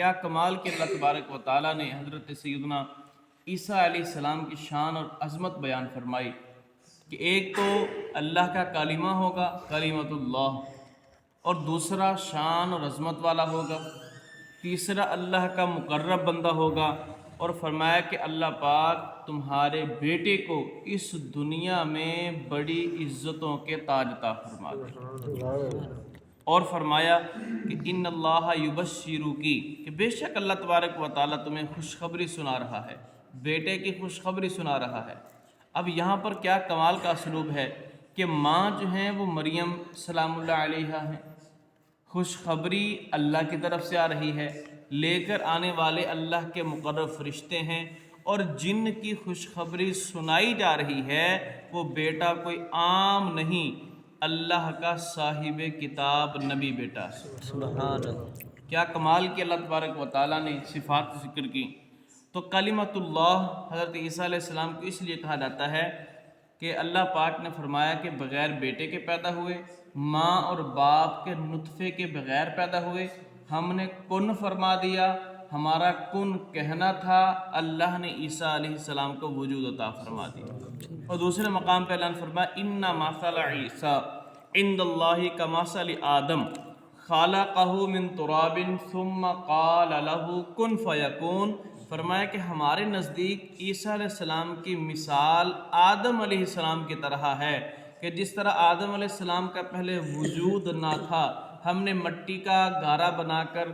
کیا کمال کے اللہ تبارک و تعالیٰ نے حضرت سیدنا عیسیٰ علیہ السلام کی شان اور عظمت بیان فرمائی کہ ایک تو اللہ کا کلمہ ہوگا کلمۃ اللہ، اور دوسرا شان اور عظمت والا ہوگا، تیسرا اللہ کا مقرب بندہ ہوگا، اور فرمایا کہ اللہ پاک تمہارے بیٹے کو اس دنیا میں بڑی عزتوں کے تاج عطا فرما دے، اور فرمایا کہ ان اللہ یبشرکی، کہ بے شک اللہ تبارک و تعالیٰ تمہیں خوشخبری سنا رہا ہے، بیٹے کی خوشخبری سنا رہا ہے۔ اب یہاں پر کیا کمال کا اسلوب ہے کہ ماں جو ہیں وہ مریم سلام اللہ علیہا ہیں، خوشخبری اللہ کی طرف سے آ رہی ہے، لے کر آنے والے اللہ کے مقرب فرشتے ہیں، اور جن کی خوشخبری سنائی جا رہی ہے وہ بیٹا کوئی عام نہیں، اللہ کا صاحب کتاب نبی بیٹا ہے۔ سبحان اللہ۔ کیا کمال کی اللہ تبارک و تعالیٰ نے صفات ذکر کی۔ تو کلمۃ اللہ حضرت عیسیٰ علیہ السلام کو اس لیے کہا جاتا ہے کہ اللہ پاک نے فرمایا کہ بغیر بیٹے کے پیدا ہوئے، ماں اور باپ کے نطفے کے بغیر پیدا ہوئے، ہم نے کن فرما دیا، ہمارا کن کہنا تھا، اللہ نے عیسیٰ علیہ السلام کو وجود عطا فرما دیا۔ اور دوسرے مقام پہ اللہ نے فرمایا ان مثل عیسیٰ عند اللہ کمثل آدم خلقہ من تراب ثم قال له کن فیکون، فرمایا کہ ہمارے نزدیک عیسیٰ علیہ السلام کی مثال آدم علیہ السلام کی طرح ہے کہ جس طرح آدم علیہ السلام کا پہلے وجود نہ تھا، ہم نے مٹی کا گارا بنا کر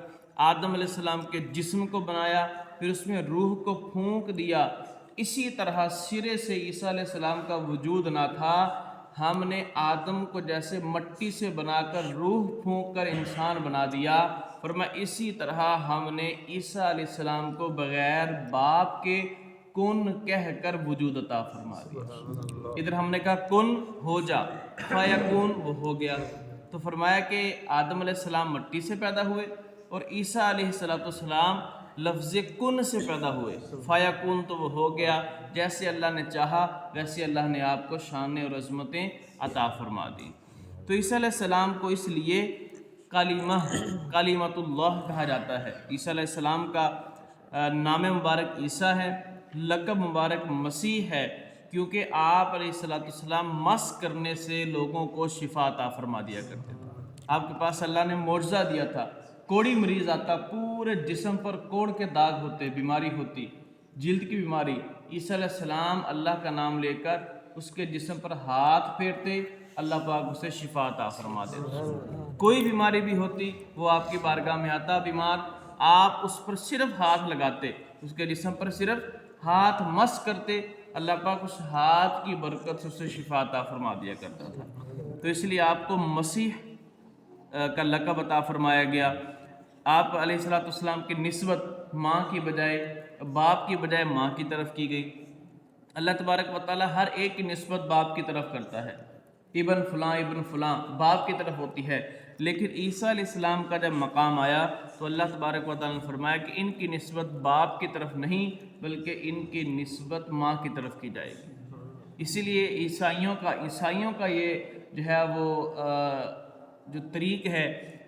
آدم علیہ السلام کے جسم کو بنایا، پھر اس میں روح کو پھونک دیا، اسی طرح سرے سے عیسیٰ علیہ السلام کا وجود نہ تھا، ہم نے آدم کو جیسے مٹی سے بنا کر روح پھونک کر انسان بنا دیا، فرمایا اسی طرح ہم نے عیسیٰ علیہ السلام کو بغیر باپ کے کن کہہ کر وجود عطا فرما دیا۔ ادھر ہم نے کہا کن ہو جا، فیکون وہ ہو گیا، تو فرمایا کہ آدم علیہ السلام مٹی سے پیدا ہوئے اور عیسیٰ علیہ السلام لفظ کن سے پیدا ہوئے، فیکون تو وہ ہو گیا، جیسے اللہ نے چاہا ویسے اللہ نے آپ کو شان اور عظمتیں عطا فرما دی۔ تو عیسیٰ علیہ السلام کو اس لیے کلمۃ اللہ کہا جاتا ہے۔ عیسیٰ علیہ السلام کا نام مبارک عیسیٰ ہے، لقب مبارک مسیح ہے، کیونکہ آپ علیہ السلام مس کرنے سے لوگوں کو شفا عطا فرما دیا کرتے تھے۔ آپ کے پاس اللہ نے معجزہ دیا تھا، کوڑی مریض آتا، پورے جسم پر کوڑ کے داغ ہوتے، بیماری ہوتی، جلد کی بیماری، عیسیٰ علیہ السلام اللہ کا نام لے کر اس کے جسم پر ہاتھ پھیرتے، اللہ پاک اسے شفا عطا فرما دیتے۔ کوئی بیماری بھی ہوتی، وہ آپ کی بارگاہ میں آتا بیمار، آپ اس پر صرف ہاتھ لگاتے، اس کے جسم پر صرف ہاتھ مس کرتے، اللہ پاک اس ہاتھ کی برکت سے اسے شفا عطا فرما دیا کرتا تھا۔ تو اس لیے آپ کو مسیح کا لقب عطا فرمایا گیا۔ آپ علیہ السلام کی نسبت ماں کی بجائے باپ کی بجائے ماں کی طرف کی گئی۔ اللہ تبارک و تعالیٰ ہر ایک کی نسبت باپ کی طرف کرتا ہے، ابن فلاں باپ کی طرف ہوتی ہے، لیکن عیسیٰ علیہ السلام کا جب مقام آیا تو اللہ تبارک و تعالیٰ نے فرمایا کہ ان کی نسبت باپ کی طرف نہیں بلکہ ان کی نسبت ماں کی طرف کی جائے گی۔ اسی لیے عیسائیوں کا یہ جو ہے وہ جو طریق ہے،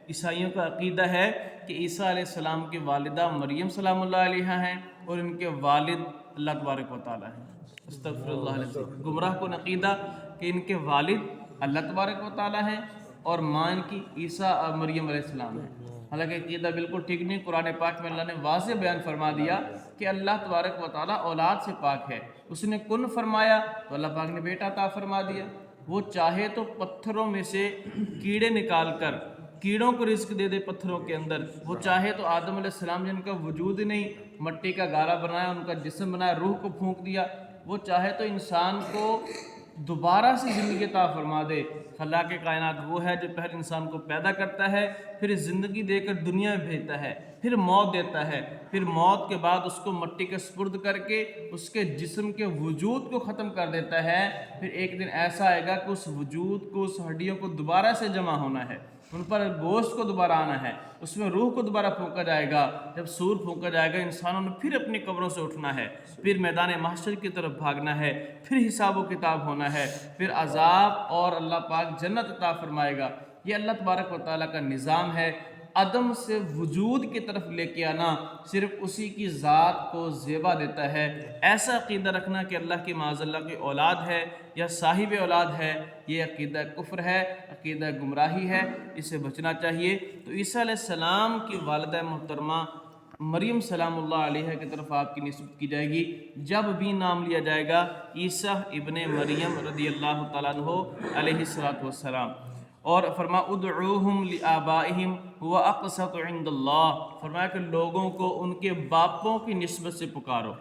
عیسائیوں کا عقیدہ ہے کہ عیسیٰ علیہ السلام کی والدہ مریم سلام اللہ علیہا ہیں اور ان کے والد اللہ تبارک و تعالیٰ ہیں۔ استغفر اللہ العظیم۔ گمراہ کن عقیدہ کہ ان کے والد اللہ تبارک و تعالیٰ ہیں اور ماں ان کی عیسیٰ مریم علیہ السلام ہے۔ حالانکہ عقیدہ بالکل ٹھیک نہیں، قرآن پاک میں اللہ نے واضح بیان فرما دیا کہ اللہ تبارک و تعالیٰ اولاد سے پاک ہے، اس نے کن فرمایا تو اللہ پاک نے بیٹا عطا فرما دیا۔ وہ چاہے تو پتھروں میں سے کیڑے نکال کر کیڑوں کو رزق دے دے پتھروں کے اندر، وہ چاہے تو آدم علیہ السلام جن کا وجود ہی نہیں، مٹی کا گارا بنایا، ان کا جسم بنایا، روح کو پھونک دیا، وہ چاہے تو انسان کو دوبارہ سے زندگی عطا فرما دے۔ خلاق کائنات وہ ہے جو پہلے انسان کو پیدا کرتا ہے، پھر زندگی دے کر دنیا میں بھیجتا ہے، پھر موت دیتا ہے، پھر موت کے بعد اس کو مٹی کے سپرد کر کے اس کے جسم کے وجود کو ختم کر دیتا ہے۔ پھر ایک دن ایسا آئے گا کہ اس وجود کو، اس ہڈیوں کو دوبارہ سے جمع ہونا ہے، ان پر گوشت کو دوبارہ آنا ہے، اس میں روح کو دوبارہ پھونکا جائے گا۔ جب سور پھونکا جائے گا انسانوں نے پھر اپنی قبروں سے اٹھنا ہے، پھر میدان محشر کی طرف بھاگنا ہے، پھر حساب و کتاب ہونا ہے، پھر عذاب اور اللہ پاک جنت عطا فرمائے گا۔ یہ اللہ تبارک و تعالیٰ کا نظام ہے۔ عدم سے وجود کی طرف لے کے آنا صرف اسی کی ذات کو زیبا دیتا ہے۔ ایسا عقیدہ رکھنا کہ اللہ کی معاذ اللہ کی اولاد ہے یا صاحب اولاد ہے، یہ عقیدہ کفر ہے، عقیدہ گمراہی ہے، اسے بچنا چاہیے۔ تو عیسیٰ علیہ السلام کی والدہ محترمہ مریم سلام اللہ علیہ کی طرف آپ کی نسبت کی جائے گی۔ جب بھی نام لیا جائے گا عیسیٰ ابن مریم رضی اللہ تعالیٰ عنہ علیہ السلام، اور فرما ادعوہم لآبائہم هو اقسط عند اللہ، فرمایا کہ لوگوں کو ان کے باپوں کی نسبت سے پکارو،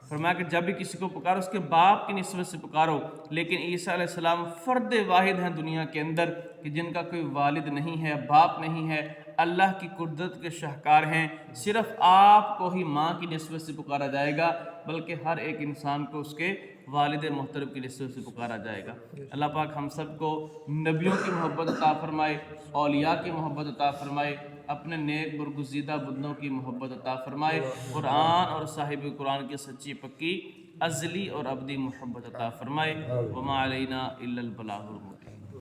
فرمایا کہ جب بھی کسی کو پکارو اس کے باپ کی نسبت سے پکارو۔ لیکن عیسیٰ علیہ السلام فرد واحد ہیں دنیا کے اندر کہ جن کا کوئی والد نہیں ہے، باپ نہیں ہے، اللہ کی قدرت کے شاہکار ہیں۔ صرف آپ کو ہی ماں کی نسبت سے پکارا جائے گا، بلکہ ہر ایک انسان کو اس کے والد محترم کی نسبت سے پکارا جائے گا۔ اللہ پاک ہم سب کو نبیوں کی محبت عطا فرمائے، اولیاء کی محبت عطا فرمائے، اپنے نیک برگزیدہ بندوں کی محبت عطا فرمائے، قرآن اور صاحب قرآن کی سچی پکی ازلی اور ابدی محبت عطا فرمائے۔ وما علینا الا البلاغ المبین۔